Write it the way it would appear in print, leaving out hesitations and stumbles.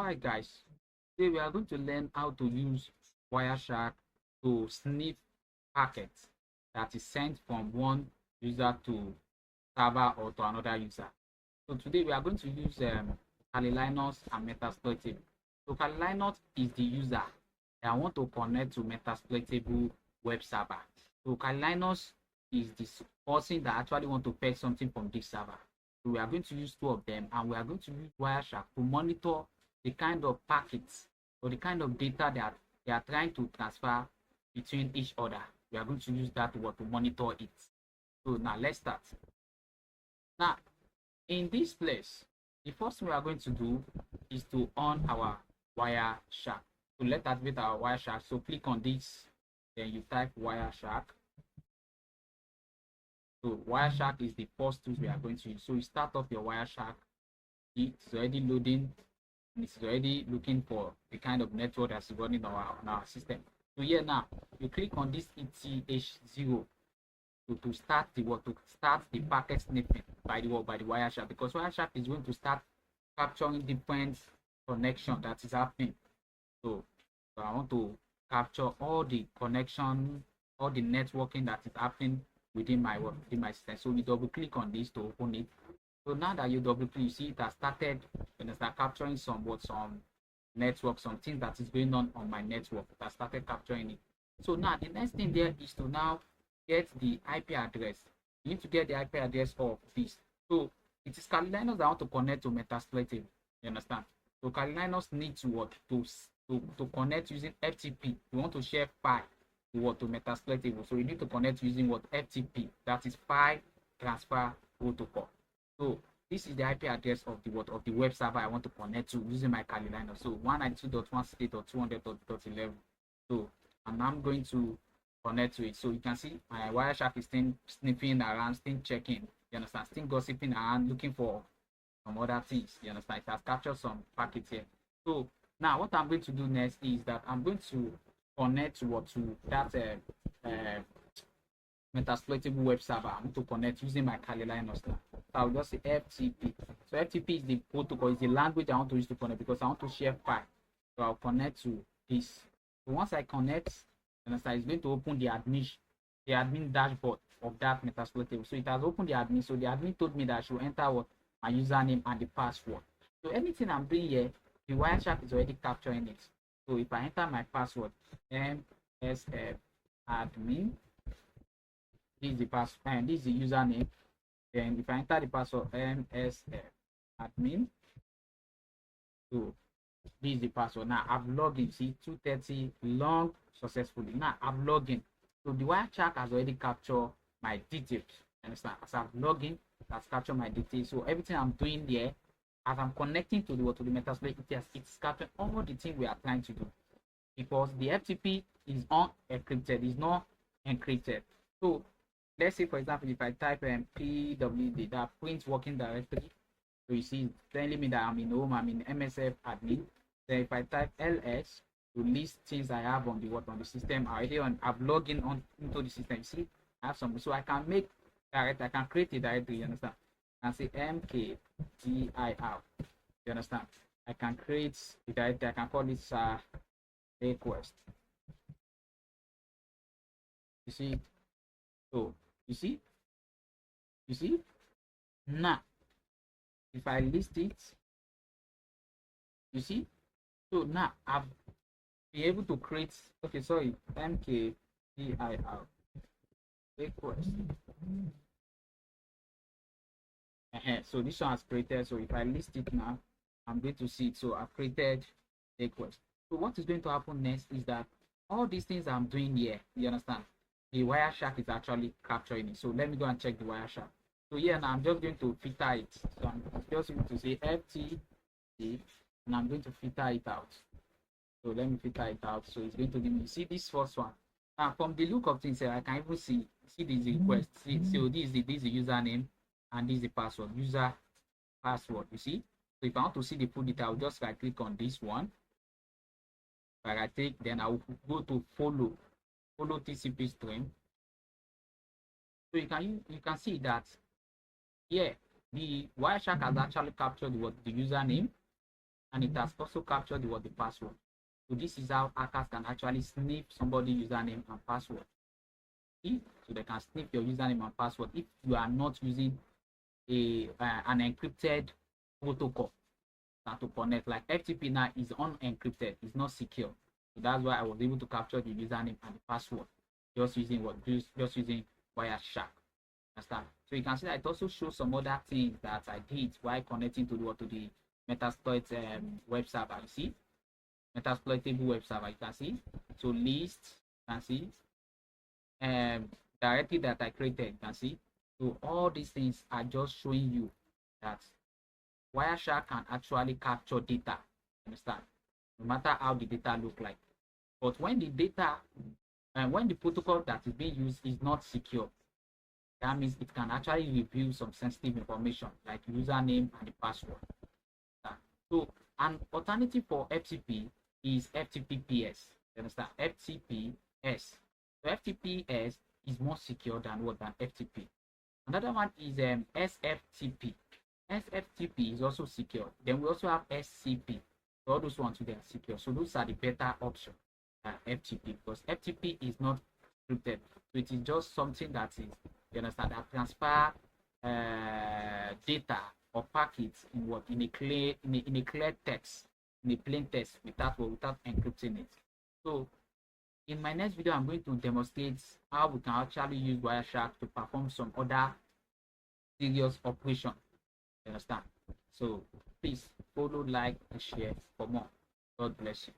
Alright guys, today we are going to learn how to use Wireshark to sniff packets that is sent from one user to server or to another user. So today we are going to use Kali Linux and Metasploitable. So Kali Linux is the user that want to connect to Metasploitable web server. So Kali Linux is the person that actually want to fetch something from this server. So we are going to use two of them, and we are going to use Wireshark to monitor the kind of packets or the kind of data that they are trying to transfer between each other. We are going to use that word to monitor it. So now let's start. Now, in this place, the first thing we are going to do is to on our Wireshark. So let's activate our Wireshark. So click on this, then you type Wireshark. So Wireshark is the first tool we are going to use. So you start off your Wireshark. It's already loading. It's already looking for the kind of network that's running on our system. So here now, you click on this ETH0 to start the packet sniffing by the Wireshark, because Wireshark is going to start capturing different connection that is happening. So I want to capture all the connection, all the networking that is happening within my system. So we double click on this to open it. So now that you double click, you see it has started and start capturing some network, some things that is going on my network. It has started capturing it. So now the next thing there is to now get the IP address. You need to get the IP address of this. So it is Kali Linux that want to connect to Metasploitable. You understand? So Kali Linux needs to connect using FTP. You want to share file to Metasploitable. So you need to connect using FTP. That is file transfer protocol. So this is the IP address of the web server I want to connect to using my Kali Linux. So 192.168.200.11. So and I'm going to connect to it. So you can see my Wireshark is still sniffing around, still checking. You understand? Still gossiping around, looking for some other things. You understand? It has captured some packets here. So now what I'm going to do next is that I'm going to connect to that Metasploitable web server. I'm going to connect using my Kali Linux now. So I'll just say FTP. So FTP is the protocol, is the language I want to use to connect, because I want to share file. So I'll connect to this. So once I connect, it's going to open the admin dashboard of that Metasploitable. So it has opened the admin. So the admin told me that I should enter my username and the password. So anything I'm doing here, the Wireshark is already capturing it. So if I enter my password, MSF admin, this is the password, and this is the username. Then if I enter the password, MSF admin, so this is the password. Now I've logged in. See, 230 long successfully. Now I'm logging. So the Wireshark has already captured my details. Understand? As I'm logging, that's captured my details. So everything I'm doing there, as I'm connecting to the Metasploitable, it's capturing all the things we are trying to do, because the FTP is unencrypted, is not encrypted. So let's say, for example, if I type PWD, that print working directory. So you see it's telling me that I'm in home, I'm in MSF admin. Then if I type ls to list things I have on the system already I've logged in into the system. You see, I have some, so I can make I can create a directory. You understand? And say mkdir. You understand? I can create a directory. I can call it request. You see? So you see now if I list it, you see. So now I've been able to create, okay, sorry, mkdir request. So this one has created. So if I list it now, I'm going to see it. So I've created request. So what is going to happen next is that all these things I'm doing here, you understand, the Wireshark is actually capturing it. So let me go and check the Wireshark. So here now I'm just going to filter it. So I'm just going to say FTP, and I'm going to filter it out. So let me filter it out. So it's going to give me, see this first one. Now from the look of things here, I can even see this request. See, so this is the username and this is the password, user password. You see? So if I want to see the full detail, I'll just right click on this one. If I right click, then I'll go to follow TCP stream. So you can see that here the Wireshark has actually captured the username and it has also captured the password. So this is how hackers can actually sniff somebody's username and password. So they can sniff your username and password if you are not using an encrypted protocol to connect. Like FTP now is unencrypted, it's not secure. So that's why I was able to capture the username and the password just using just using Wireshark. Understand? So you can see that it also shows some other things that I did while connecting to the Metasploit web server. You see, Metasploitable web server. You can see. So list, you can see, directory that I created. You can see. So all these things are just showing you that Wireshark can actually capture data. Understand? No matter how the data look like. But when the data and when the protocol that is being used is not secure, that means it can actually reveal some sensitive information like username and the password. So an alternative for FTP is ftp.ps. You understand? ftp.s. So ftp.s is more secure than FTP. Another one is sftp. sftp is also secure. Then we also have scp. So all those ones they are secure. So those are the better option than FTP, because FTP is not encrypted. So it is just something that is, you understand, that transfer data or packets in a clear text, in a plain text without encrypting it. So in my next video, I'm going to demonstrate how we can actually use Wireshark to perform some other serious operation. You understand? So please follow, like, and share for more. God bless you.